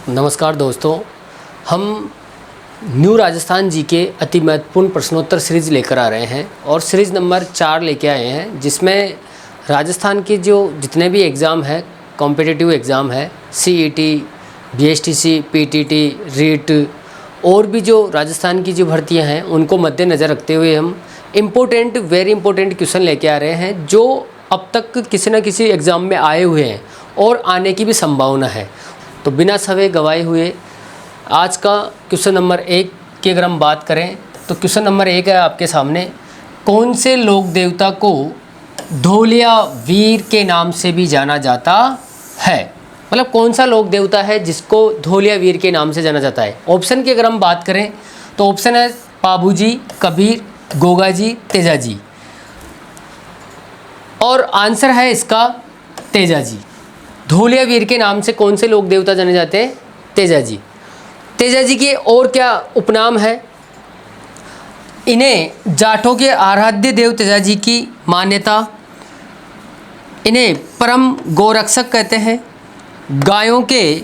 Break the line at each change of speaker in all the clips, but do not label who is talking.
नमस्कार दोस्तों, हम न्यू राजस्थान जी के अति महत्वपूर्ण प्रश्नोत्तर सीरीज़ लेकर आ रहे हैं और सीरीज़ नंबर 4 लेके आए हैं, जिसमें राजस्थान के जो जितने भी एग्ज़ाम हैं, कॉम्पिटिटिव एग्ज़ाम है, सीईटी, बीएसटीसी, पीटीटी, रीट और भी जो राजस्थान की जो भर्तियां हैं उनको मद्देनज़र रखते हुए हम वेरी इंपॉर्टेंट क्वेश्चन लेके आ रहे हैं जो अब तक किसी न किसी एग्ज़ाम में आए हुए हैं और आने की भी संभावना है। तो बिना समय गवाए हुए आज का क्वेश्चन नंबर 1 की अगर हम बात करें तो क्वेश्चन नंबर 1 है आपके सामने। कौन से लोक देवता को धोलिया वीर के नाम से भी जाना जाता है? मतलब कौन सा लोक देवता है जिसको धोलिया वीर के नाम से जाना जाता है? ऑप्शन की अगर हम बात करें तो ऑप्शन है पाबूजी, कबीर, गोगाजी, तेजाजी। और आंसर है इसका तेजाजी। धोलिया वीर के नाम से कौन से लोक देवता जाने जाते हैं? तेजाजी। तेजाजी के और क्या उपनाम है? इन्हें जाटों के आराध्य देव तेजाजी की मान्यता, इन्हें परम गोरक्षक कहते हैं, गायों के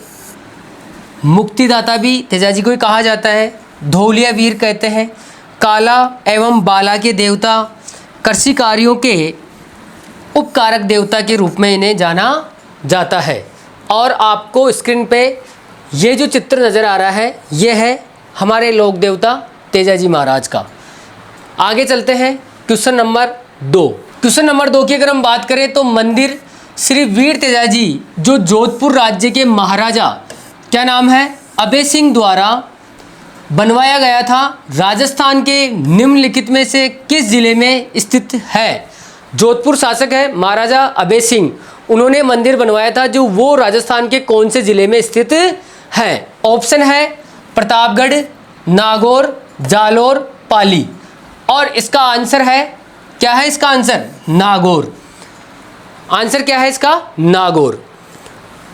मुक्तिदाता भी तेजाजी को ही कहा जाता है, धोलिया वीर कहते हैं, काला एवं बाला के देवता, कृषि कार्यों के उपकारक देवता के रूप में इन्हें जाना जाता है। और आपको स्क्रीन पे ये जो चित्र नज़र आ रहा है ये है हमारे लोक देवता तेजाजी महाराज का। आगे चलते हैं क्वेश्चन नंबर 2। क्वेश्चन नंबर 2 की अगर हम बात करें तो मंदिर श्री वीर तेजाजी जो जोधपुर राज्य के महाराजा क्या नाम है अभय सिंह द्वारा बनवाया गया था, राजस्थान के निम्नलिखित में से किस जिले में स्थित है? जोधपुर शासक है महाराजा अभय सिंह, उन्होंने मंदिर बनवाया था जो वो राजस्थान के कौन से ज़िले में स्थित है? ऑप्शन है प्रतापगढ़, नागौर, जालोर, पाली। और इसका आंसर है क्या है? इसका आंसर नागौर। आंसर क्या है इसका? नागौर।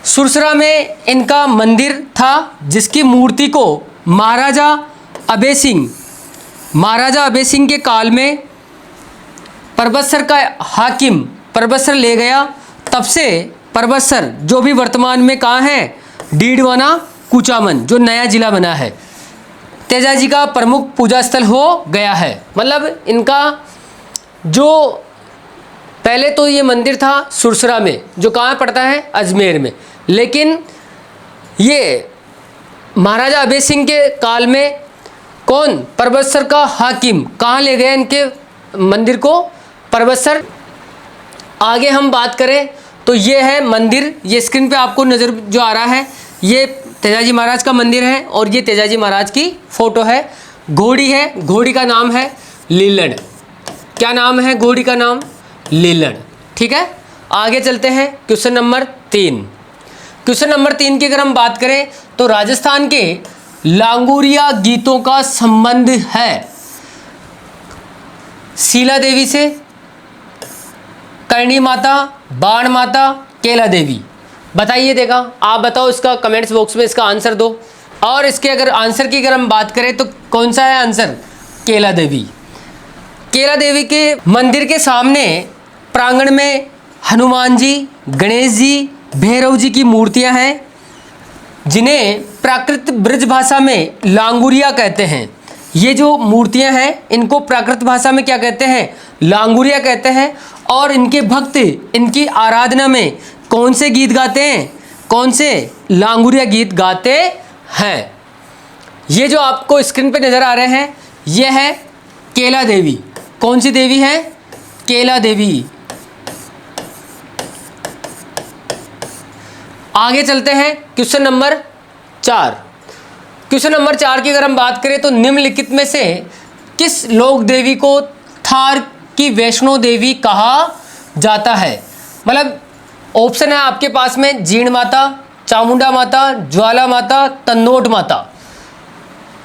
सुरसरा में इनका मंदिर था जिसकी मूर्ति को महाराजा अभय सिंह के काल में परबतसर का हाकिम परबतसर ले गया। तब से परबतसर जो भी वर्तमान में कहाँ है, डीडवाना कुचामन जो नया जिला बना है, तेजाजी का प्रमुख पूजा स्थल हो गया है। मतलब इनका जो पहले तो ये मंदिर था सुरसरा में जो कहाँ पड़ता है, अजमेर में, लेकिन ये महाराजा अभय सिंह के काल में कौन, परबतसर का हाकिम कहाँ ले गए इनके मंदिर को, परबतसर। आगे हम बात करें तो ये है मंदिर, ये स्क्रीन पे आपको नज़र जो आ रहा है ये तेजाजी महाराज का मंदिर है और ये तेजाजी महाराज की फ़ोटो है। घोड़ी है, घोड़ी का नाम है लीलड़। क्या नाम है घोड़ी का? नाम लीलड़। ठीक है, आगे चलते हैं क्वेश्चन नंबर 3। क्वेश्चन नंबर 3 की अगर हम बात करें तो राजस्थान के लांगुरिया गीतों का संबंध है शीला देवी से, करणी माता, बाण माता, केला देवी। बताइए, देखा आप बताओ, इसका कमेंट्स बॉक्स में इसका आंसर दो। और इसके अगर आंसर की अगर हम बात करें तो कौन सा है आंसर? केला देवी। केला देवी के मंदिर के सामने प्रांगण में हनुमान जी, गणेश जी, भैरव जी की मूर्तियां हैं जिन्हें प्राकृत ब्रज भाषा में लांगुरिया कहते हैं। ये जो मूर्तियां हैं इनको प्राकृत भाषा में क्या कहते हैं? लांगुरिया कहते हैं। और इनके भक्त इनकी आराधना में कौन से गीत गाते हैं? कौन से? लांगुरिया गीत गाते हैं। ये जो आपको स्क्रीन पे नज़र आ रहे हैं ये है केला देवी। कौन सी देवी है? केला देवी। आगे चलते हैं क्वेश्चन नंबर 4। क्वेश्चन नंबर 4 की अगर हम बात करें तो निम्नलिखित में से किस लोक देवी को थार की वैष्णो देवी कहा जाता है? मतलब ऑप्शन है आपके पास में जीण माता, चामुंडा माता, ज्वाला माता, तन्नोट माता।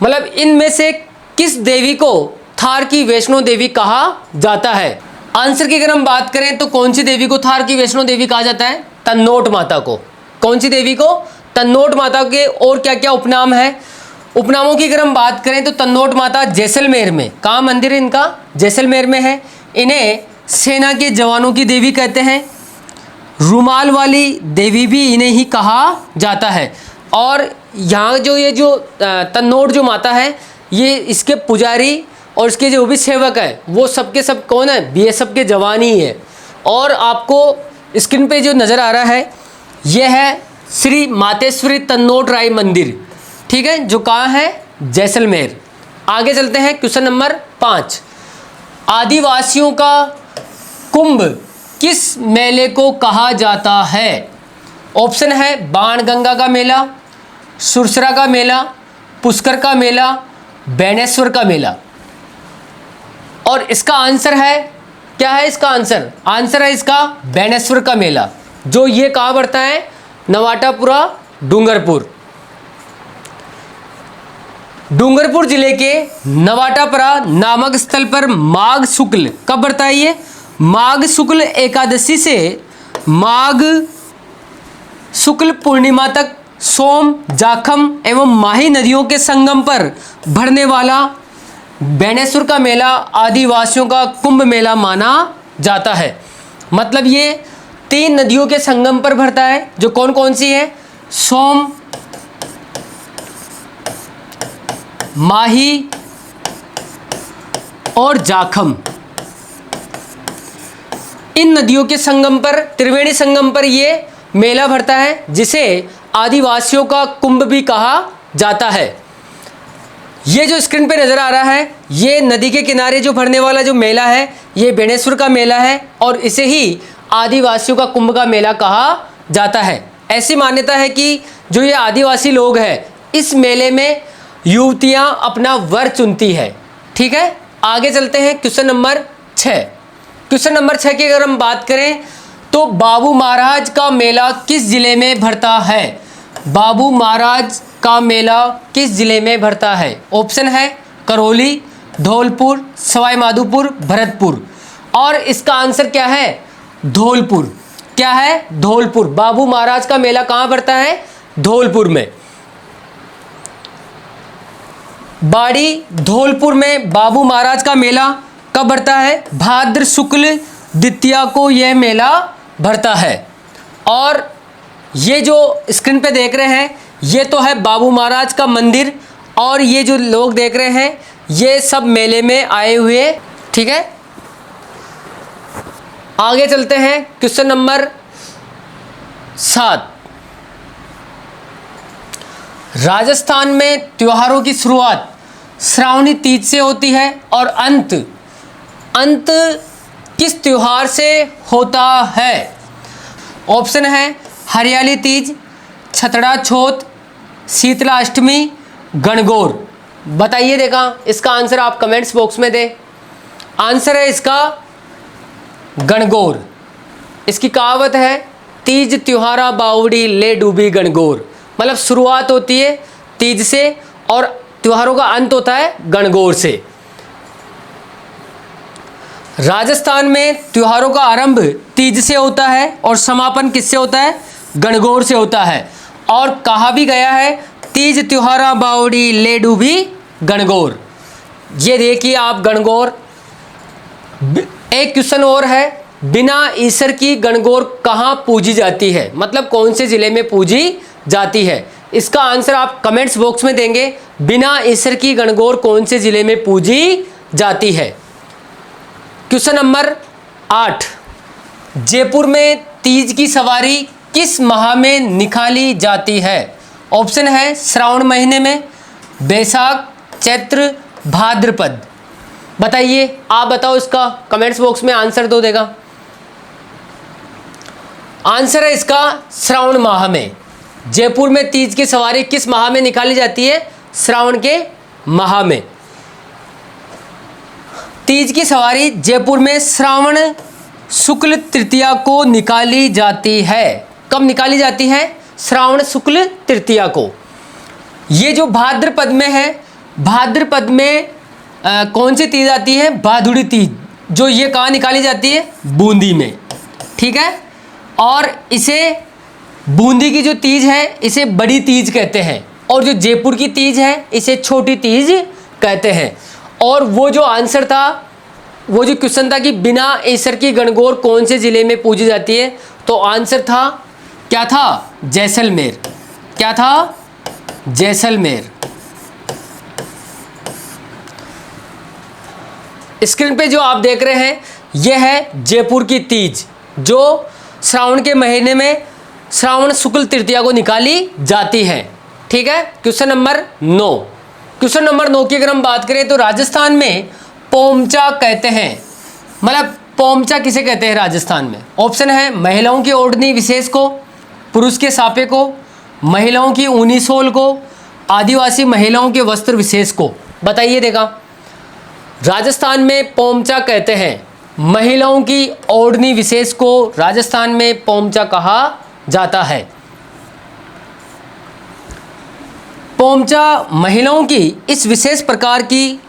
मतलब इनमें से किस देवी को थार की वैष्णो देवी कहा जाता है? आंसर की अगर हम बात करें तो कौन सी देवी को थार की वैष्णो देवी कहा जाता है? तन्नोट माता को। कौन सी देवी को? तन्नोट माता के और क्या क्या उपनाम है? उपनामों की अगर हम बात करें तो तन्नोट माता जैसलमेर में, कहाँ मंदिर है इनका? जैसलमेर में है। इन्हें सेना के जवानों की देवी कहते हैं। रुमाल वाली देवी भी इन्हें ही कहा जाता है। और यहाँ जो ये जो तन्नोट जो माता है, ये इसके पुजारी और इसके जो भी सेवक है वो सबके सब कौन है? बीएसएफ के जवान ही है। और आपको स्क्रीन पे जो नज़र आ रहा है ये है श्री मातेश्वरी तन्नोट राय मंदिर, ठीक है, जो कहाँ है? जैसलमेर। आगे चलते हैं, क्वेश्चन नंबर 5। आदिवासियों का कुंभ किस मेले को कहा जाता है? ऑप्शन है बाणगंगा का मेला, सुरसरा का मेला, पुष्कर का मेला, बेनेश्वर का मेला। और इसका आंसर है, क्या है इसका आंसर? आंसर है इसका बेनेश्वर का मेला, जो ये कहाँ पड़ता है? नवाटापुरा, डूंगरपुर। डूंगरपुर जिले के नवाटापुरा नामक स्थल पर माघ शुक्ल कब पड़ता है? ये माघ शुक्ल एकादशी से माघ शुक्ल पूर्णिमा तक सोम, जाखम एवं माही नदियों के संगम पर भरने वाला बेनेश्वर का मेला आदिवासियों का कुंभ मेला माना जाता है। मतलब ये 3 नदियों के संगम पर भरता है, जो कौन कौन सी है? सोम, माही और जाखम। इन नदियों के संगम पर, त्रिवेणी संगम पर ये मेला भरता है, जिसे आदिवासियों का कुंभ भी कहा जाता है। ये जो स्क्रीन पे नज़र आ रहा है, ये नदी के किनारे जो भरने वाला जो मेला है, ये बेनेश्वर का मेला है और इसे ही आदिवासियों का कुंभ का मेला कहा जाता है। ऐसी मान्यता है कि जो ये आदिवासी लोग हैं, इस मेले में युवतियां अपना वर चुनती है। ठीक है, आगे चलते हैं, क्वेश्चन नंबर 6। क्वेश्चन नंबर 6 की अगर हम बात करें तो बाबू महाराज का मेला किस जिले में भरता है? बाबू महाराज का मेला किस जिले में भरता है? ऑप्शन है करौली, धौलपुर, सवाई माधोपुर, भरतपुर। और इसका आंसर क्या है? धौलपुर। क्या है? धौलपुर। बाबू महाराज का मेला कहाँ भरता है? धौलपुर में। बाड़ी धौलपुर में बाबू महाराज का मेला कब भरता है? भाद्र शुक्ल द्वितीया को यह मेला भरता है। और ये जो स्क्रीन पे देख रहे हैं, ये तो है बाबू महाराज का मंदिर, और ये जो लोग देख रहे हैं ये सब मेले में आए हुए। ठीक है, आगे चलते हैं, क्वेश्चन नंबर 7। राजस्थान में त्योहारों की शुरुआत श्रावणी तीज से होती है और अंत किस त्योहार से होता है? ऑप्शन है हरियाली तीज, छतड़ा छोत, शीतला अष्टमी, गणगौर। बताइए, देखा इसका आंसर आप कमेंट्स बॉक्स में दे। आंसर है इसका गणगौर। इसकी कहावत है तीज त्योहारा बावड़ी ले डूबी गणगौर। मतलब शुरुआत होती है तीज से और त्योहारों का अंत होता है गणगौर से। राजस्थान में त्योहारों का आरंभ तीज से होता है और समापन किससे होता है? गणगौर से होता है। और कहा भी गया है तीज त्योहारा बावड़ी ले डूबी गणगौर। ये देखिए आप गणगौर। एक क्वेश्चन और है, बिना ईसर की गणगौर कहाँ पूजी जाती है? मतलब कौन से जिले में पूजी जाती है? इसका आंसर आप कमेंट्स बॉक्स में देंगे। बिना ईसर की गणगौर कौन से जिले में पूजी जाती है? Question number 8। जयपुर में तीज की सवारी किस माह में निकाली जाती है? ऑप्शन है श्रावण महीने में, बैसाख, चैत्र, भाद्रपद। बताइए, आप बताओ इसका कमेंट्स बॉक्स में आंसर दो देगा। आंसर है इसका श्रावण माह में। जयपुर में तीज की सवारी किस माह में निकाली जाती है? श्रावण के माह में। तीज की सवारी जयपुर में श्रावण शुक्ल तृतीया को निकाली जाती है। कब निकाली जाती है? श्रावण शुक्ल तृतीया को। ये जो भाद्रपद में है, भाद्रपद में कौन सी तीज आती है? भादुड़ी तीज, जो ये कहाँ निकाली जाती है? बूंदी में। ठीक है, और इसे बूंदी की जो तीज है इसे बड़ी तीज कहते हैं, और जो जयपुर की तीज है इसे छोटी तीज कहते हैं। और वो जो आंसर था, वो जो क्वेश्चन था कि बिना ईसर की गणगौर कौन से जिले में पूजी जाती है, तो आंसर था क्या था? जैसलमेर। क्या था? जैसलमेर। स्क्रीन पे जो आप देख रहे हैं यह है जयपुर की तीज, जो श्रावण के महीने में श्रावण शुक्ल तृतीया को निकाली जाती है। ठीक है, क्वेश्चन नंबर 9। क्वेश्चन नंबर 9 की अगर हम बात करें तो राजस्थान में पोमचा कहते हैं, मतलब पोमचा किसे कहते हैं राजस्थान में? ऑप्शन है महिलाओं की ओढ़नी विशेष को, पुरुष के साफे को, महिलाओं की ऊनी शॉल को, आदिवासी महिलाओं के वस्त्र विशेष को। बताइए देखा, राजस्थान में पोमचा कहते हैं, महिलाओं की ओढ़नी विशेष को राजस्थान में पोमचा कहा जाता है। पोमचा महिलाओं की इस विशेष प्रकार की,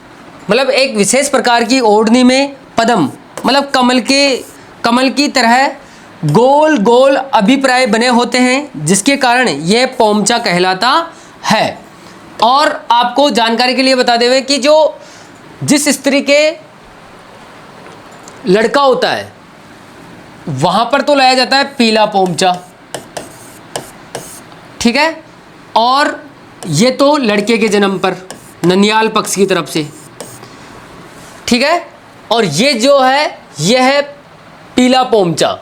मतलब एक विशेष प्रकार की ओढ़नी में पद्म, मतलब कमल की तरह गोल गोल अभिप्राय बने होते हैं, जिसके कारण यह पोमचा कहलाता है। और आपको जानकारी के लिए बता देवे कि जो जिस स्त्री के लड़का होता है वहां पर तो लाया जाता है पीला पोमचा, ठीक है, और ये तो लड़के के जन्म पर ननियाल पक्ष की तरफ से, ठीक है। और ये जो है ये है पीला पोमचा,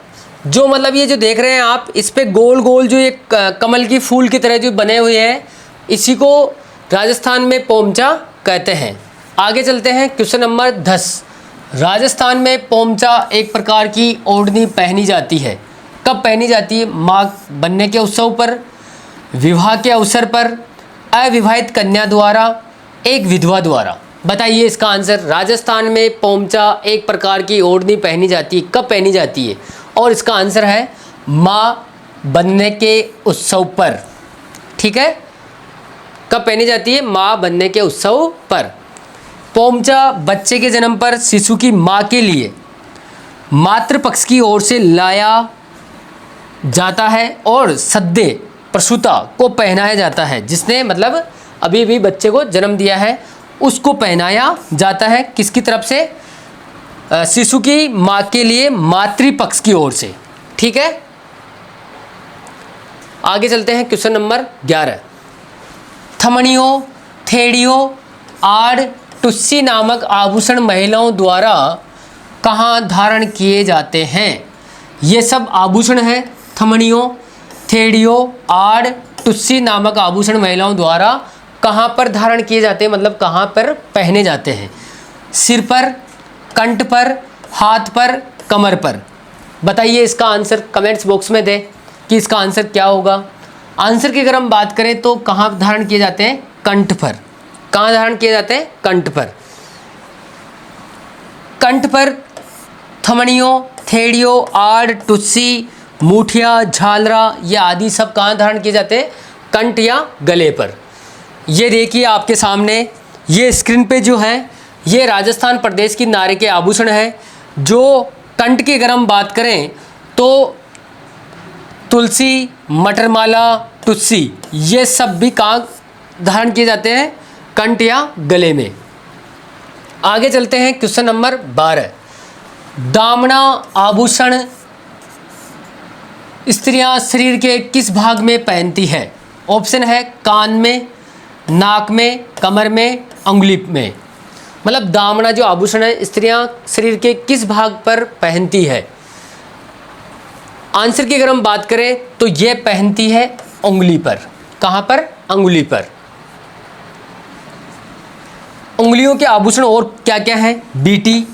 जो मतलब ये जो देख रहे हैं आप, इस पे गोल गोल जो ये कमल की फूल की तरह जो बने हुए हैं, इसी को राजस्थान में पोमचा कहते हैं। आगे चलते हैं, क्वेश्चन नंबर 10। राजस्थान में पोमचा एक प्रकार की ओढ़नी पहनी जाती है। कब पहनी जाती है? माँ बनने के उत्सव पर, विवाह के अवसर पर, अविवाहित कन्या द्वारा, एक विधवा द्वारा। बताइए इसका आंसर। राजस्थान में पोमचा एक प्रकार की ओढ़नी पहनी जाती है, कब पहनी जाती है? और इसका आंसर है माँ बनने के उत्सव पर, ठीक है। कब पहनी जाती है? माँ बनने के उत्सव पर। पोमचा बच्चे के जन्म पर शिशु की माँ के लिए मातृपक्ष की ओर से लाया जाता है और सद्य प्रसूता को पहनाया जाता है, जिसने मतलब अभी भी बच्चे को जन्म दिया है उसको पहनाया जाता है। किसकी तरफ से? शिशु की माँ के लिए मातृपक्ष की ओर से, ठीक है। आगे चलते हैं, क्वेश्चन नंबर 11। थमनियों, थेड़ियों, आड़, टुस्सी नामक आभूषण महिलाओं द्वारा कहाँ धारण किए जाते हैं? ये सब आभूषण हैं। थमनियों, थेड़ियों, आड़, टुस्सी नामक आभूषण महिलाओं द्वारा कहाँ पर धारण किए जाते हैं, मतलब कहाँ पर पहने जाते हैं? सिर पर, कंठ पर, हाथ पर, कमर पर। बताइए इसका आंसर कमेंट्स बॉक्स में दें कि इसका आंसर क्या होगा। आंसर की अगर हम बात करें तो कहाँ धारण किए जाते हैं? कंठ पर। कहाँ धारण किए जाते हैं? कंठ पर। कंठ पर थमनियों, थेड़ियों, आड़, टुस्सी, मूठिया, झालरा, ये आदि सब कहाँ धारण किए जाते हैं? कंठ या गले पर। ये देखिए आपके सामने, ये स्क्रीन पे जो है ये राजस्थान प्रदेश की नारी के आभूषण है। जो कंठ की अगर हम बात करें तो तुलसी, मटरमाला, टुस्सी, ये सब भी कहाँ धारण किए जाते हैं? कंठ या गले में। आगे चलते हैं, क्वेश्चन नंबर 12। दामना आभूषण स्त्रियां शरीर के किस भाग में पहनती है? ऑप्शन है कान में, नाक में, कमर में, अंगुली में। मतलब दामना जो आभूषण है स्त्रियां शरीर के किस भाग पर पहनती है? आंसर की अगर हम बात करें तो ये पहनती है उंगली पर। कहाँ पर? अंगुली पर। उंगलियों के आभूषण और क्या क्या हैं? बीटी,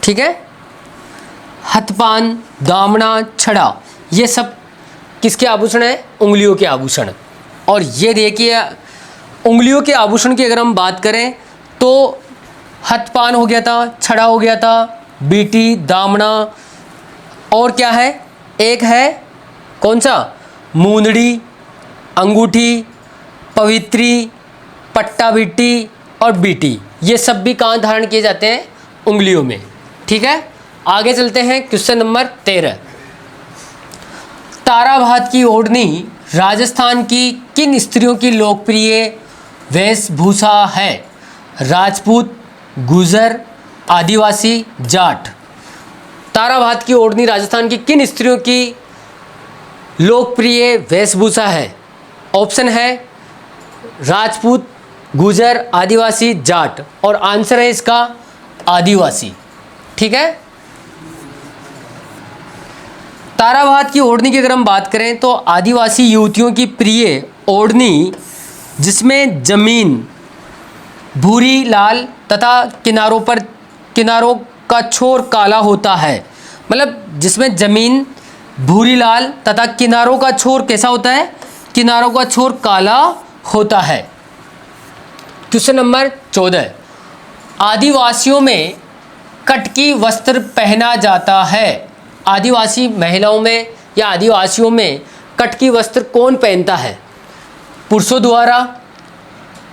ठीक है, हथपान, दामना, छड़ा, ये सब किसके आभूषण है? उंगलियों के आभूषण। और ये देखिए उंगलियों के आभूषण की अगर हम बात करें तो हथपान हो गया था, छड़ा हो गया था, बीटी, दामना, और क्या है? एक है कौन सा? मूंदड़ी, अंगूठी, पवित्री, पट्टा बिट्टी और बीटी, ये सब भी कहाँ धारण किए जाते हैं? उंगलियों में, ठीक है। आगे चलते हैं, क्वेश्चन नंबर 13। ताराभात की ओढ़नी राजस्थान की किन स्त्रियों की लोकप्रिय वेशभूषा है? राजपूत, गुजर, आदिवासी, जाट। ताराभात की ओढ़नी राजस्थान की किन स्त्रियों की लोकप्रिय वेशभूषा है? ऑप्शन है राजपूत, गुजर, आदिवासी, जाट, और आंसर है इसका आदिवासी। ठीक है। ताराबाद की ओढ़नी की अगर हम बात करें तो आदिवासी युवतियों की प्रिय ओढ़नी जिसमें जमीन भूरी लाल तथा किनारों का छोर काला होता है, मतलब जिसमें जमीन भूरी लाल तथा किनारों का छोर कैसा होता है, किनारों का छोर काला होता है। क्वेश्चन नंबर 14, आदिवासियों में कटकी वस्त्र पहना जाता है। आदिवासी महिलाओं में या आदिवासियों में कटकी वस्त्र कौन पहनता है? पुरुषों द्वारा,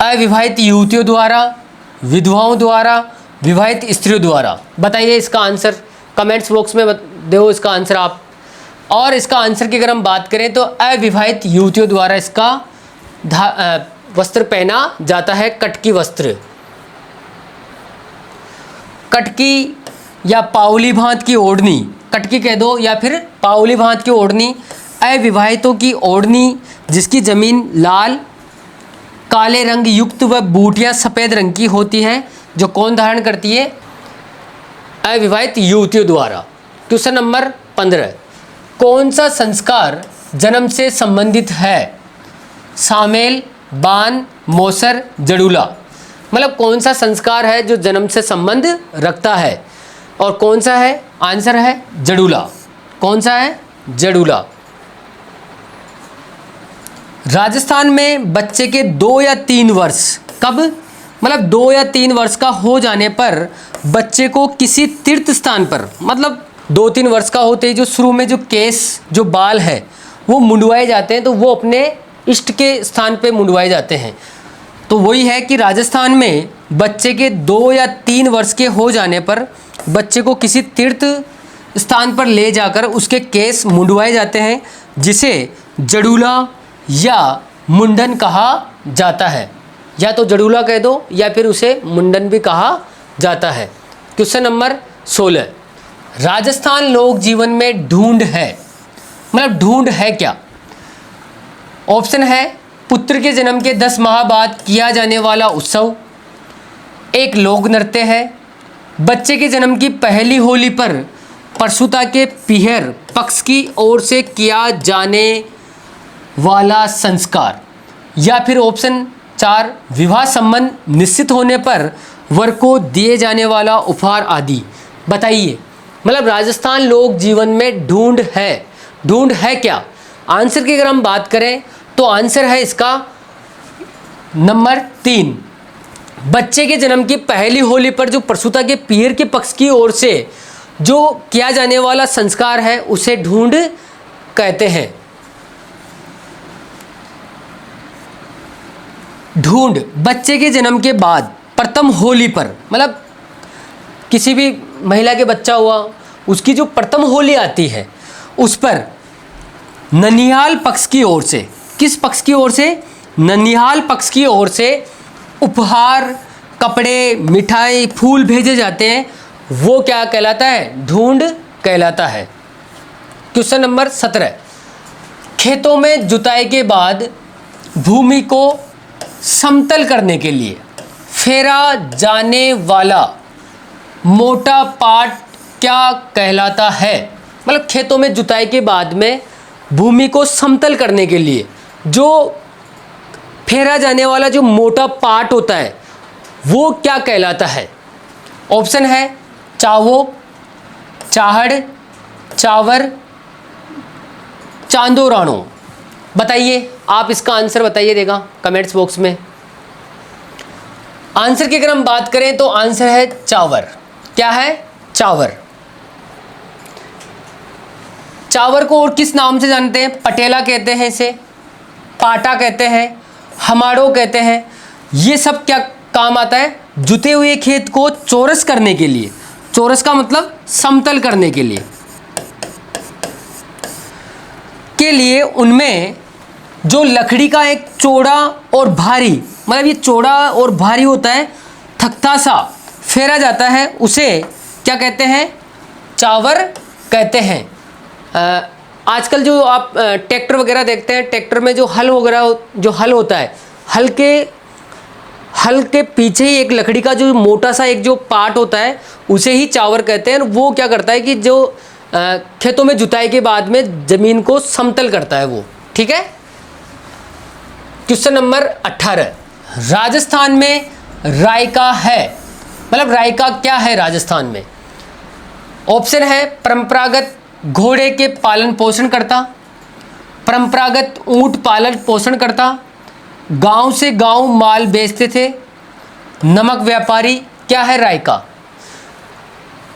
अविवाहित युवतियों द्वारा, विधवाओं द्वारा, विवाहित स्त्रियों द्वारा। बताइए इसका आंसर, कमेंट्स बॉक्स में दो इसका आंसर आप। और इसका आंसर की अगर हम बात करें तो अविवाहित युवतियों द्वारा इसका वस्त्र पहना जाता है, कटकी वस्त्र। कटकी या पावली भांत की ओढ़नी, कटकी कह दो या फिर पावली भांत की ओढ़नी अविवाहितों की ओढ़नी जिसकी जमीन लाल काले रंग युक्त व बूटियां सफ़ेद रंग की होती हैं, जो कौन धारण करती है? अविवाहित युवतियों द्वारा। क्वेश्चन नंबर 15, कौन सा संस्कार जन्म से संबंधित है? सामेल, बान, मोसर, जड़ूला। मतलब कौन सा संस्कार है जो जन्म से संबंध रखता है, और कौन सा है? आंसर है जड़ूला। कौन सा है? जड़ूला। राजस्थान में बच्चे के 2 या 3 वर्ष, कब? मतलब 2 या 3 वर्ष का हो जाने पर बच्चे को किसी तीर्थ स्थान पर, मतलब 2-3 वर्ष का होते ही जो शुरू में जो केस जो बाल है वो मुंडवाए जाते हैं, तो वो अपने इष्ट के स्थान पे मुंडवाए जाते हैं। तो वही है कि राजस्थान में बच्चे के 2 या 3 वर्ष के हो जाने पर बच्चे को किसी तीर्थ स्थान पर ले जाकर उसके केस मुंडवाए जाते हैं, जिसे जड़ूला या मुंडन कहा जाता है। या तो जड़ूला कह दो या फिर उसे मुंडन भी कहा जाता है। क्वेश्चन नंबर 16, राजस्थान लोक जीवन में ढूंढ है, मतलब ढूंढ है क्या? ऑप्शन है पुत्र के जन्म के 10 माह बाद किया जाने वाला उत्सव, एक लोक नृत्य है, बच्चे के जन्म की पहली होली पर परसुता के पीहर पक्ष की ओर से किया जाने वाला संस्कार, या फिर ऑप्शन 4 विवाह संबंध निश्चित होने पर वर को दिए जाने वाला उपहार आदि। बताइए, मतलब राजस्थान लोक जीवन में ढूंढ है क्या? आंसर की अगर हम बात करें तो आंसर है इसका नंबर 3, बच्चे के जन्म की पहली होली पर जो प्रसूता के पीहर के पक्ष की ओर से जो किया जाने वाला संस्कार है उसे ढूंढ कहते हैं। ढूंढ बच्चे के जन्म के बाद प्रथम होली पर, मतलब किसी भी महिला के बच्चा हुआ उसकी जो प्रथम होली आती है उस पर ननिहाल पक्ष की ओर से, किस पक्ष की ओर से? ननिहाल पक्ष की ओर से उपहार, कपड़े, मिठाई, फूल भेजे जाते हैं, वो क्या कहलाता है? ढूंढ कहलाता है। क्वेश्चन नंबर 17, खेतों में जुताई के बाद भूमि को समतल करने के लिए फेरा जाने वाला मोटा पाट क्या कहलाता है? मतलब खेतों में जुताई के बाद में भूमि को समतल करने के लिए जो फेरा जाने वाला जो मोटा पाट होता है वो क्या कहलाता है? ऑप्शन है चावो, चाहड़, चावर, चांदोराणो। बताइए, आप इसका आंसर बताइए देगा कमेंट्स बॉक्स में। आंसर की अगर हम बात करें तो आंसर है चावर। क्या है? चावर। चावर को और किस नाम से जानते हैं? पटेला कहते हैं इसे, पाटा कहते हैं, हमाड़ो कहते हैं। ये सब क्या काम आता है? जुते हुए खेत को चौरस करने के लिए, चौरस का मतलब समतल करने के लिए उनमें जो लकड़ी का एक चौड़ा और भारी, मतलब ये चौड़ा और भारी होता है, थकता सा फेरा जाता है, उसे क्या कहते हैं? चावर कहते हैं। आजकल जो आप ट्रैक्टर वगैरह देखते हैं, ट्रैक्टर में जो हल वगैरह जो हल होता है हल के पीछे ही एक लकड़ी का जो मोटा सा एक जो पार्ट होता है उसे ही चावर कहते हैं। वो क्या करता है कि जो खेतों में जुताई के बाद में जमीन को समतल करता है वो। ठीक है। क्वेश्चन नंबर 18, राजस्थान में रायका है, मतलब रायका क्या है राजस्थान में? ऑप्शन है परंपरागत घोड़े के पालन पोषण करता, परंपरागत ऊंट पालन पोषण करता, गांव से गांव माल बेचते थे, नमक व्यापारी। क्या है रायका?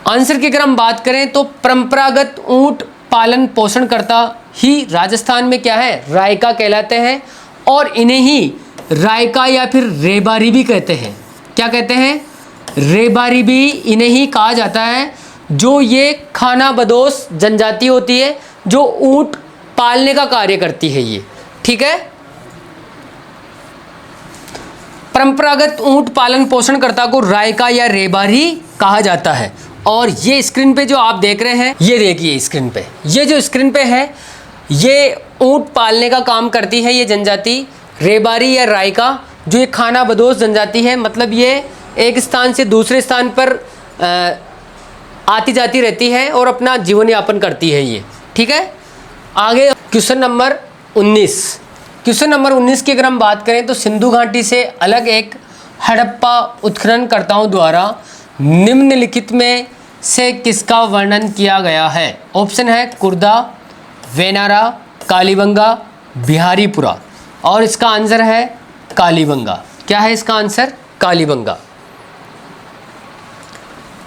आंसर की अगर हम बात करें तो परंपरागत ऊंट पालन पोषण करता ही राजस्थान में क्या है? रायका कहलाते हैं। और इन्हें ही रायका या फिर रेबारी भी कहते हैं। क्या कहते हैं? रेबारी भी इन्हें ही कहा जाता है। जो ये खानाबदोश जनजाति होती है जो ऊंट पालने का कार्य करती है ये। ठीक है। परंपरागत ऊंट पालन पोषणकर्ता को रायका या रेबारी कहा जाता है। और ये स्क्रीन पे जो आप देख रहे हैं, ये देखिए स्क्रीन पे, ये जो स्क्रीन पे है ये ऊंट पालने का काम करती है ये जनजाति रेबारी या रायका, जो ये खानाबदोश जनजाति है। मतलब ये एक स्थान से दूसरे स्थान पर आती जाती रहती है और अपना जीवन यापन करती है ये। ठीक है। आगे क्वेश्चन नंबर 19। क्वेश्चन नंबर 19 की अगर हम बात करें तो सिंधु घाटी से अलग एक हड़प्पा उत्खननकर्ताओं द्वारा निम्नलिखित में से किसका वर्णन किया गया है? ऑप्शन है कुर्दा, वेनारा, कालीबंगा, बिहारीपुरा। और इसका आंसर है कालीबंगा। क्या है इसका आंसर? कालीबंगा।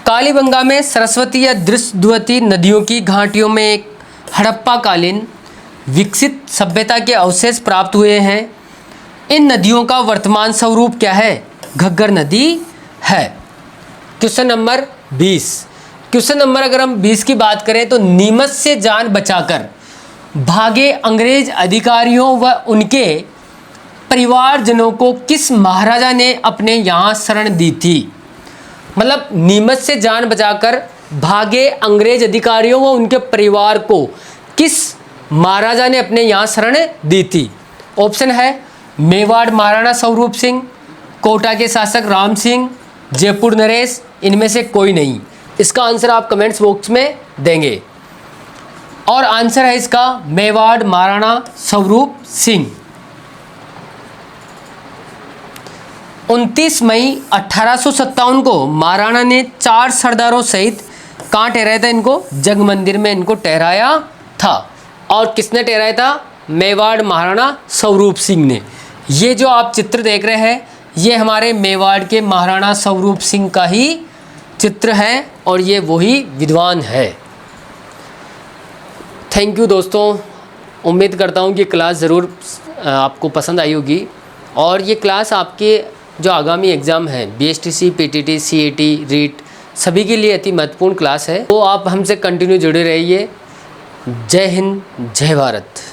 कालीबंगा में सरस्वती या दृश्यवती नदियों की घाटियों में एक हड़प्पा कालीन विकसित सभ्यता के अवशेष प्राप्त हुए हैं। इन नदियों का वर्तमान स्वरूप क्या है? घग्गर नदी है। Question number 20। क्वेश्चन नंबर अगर हम 20 की बात करें तो नीमच से जान बचाकर भागे अंग्रेज अधिकारियों व उनके परिवारजनों को किस महाराजा ने अपने यहाँ शरण दी थी? मतलब नीमच से जान बचाकर भागे अंग्रेज अधिकारियों व उनके परिवार को किस महाराजा ने अपने यहाँ शरण दी थी? ऑप्शन है मेवाड़ महाराणा स्वरूप सिंह, कोटा के शासक राम सिंह, जयपुर नरेश। इनमें से कोई नहीं। इसका आंसर आप कमेंट्स बॉक्स में देंगे। और आंसर है इसका मेवाड़ महाराणा स्वरूप सिंह। 29 मई 1857 को महाराणा ने 4 सरदारों सहित कहाँ ठहराया था इनको? जग मंदिर में इनको ठहराया था। और किसने ठहराया था? मेवाड़ महाराणा स्वरूप सिंह ने। ये जो आप चित्र देख रहे हैं ये हमारे मेवाड़ के महाराणा स्वरूप सिंह का ही चित्र है और ये वही विद्वान है। थैंक यू दोस्तों। उम्मीद करता हूँ कि क्लास ज़रूर आपको पसंद आई होगी। और ये क्लास आपके जो आगामी एग्ज़ाम है BSTC, PTT, CAT, रीट सभी के लिए अति महत्वपूर्ण क्लास है। तो आप हमसे कंटिन्यू जुड़े रहिए। जय हिंद, जय भारत।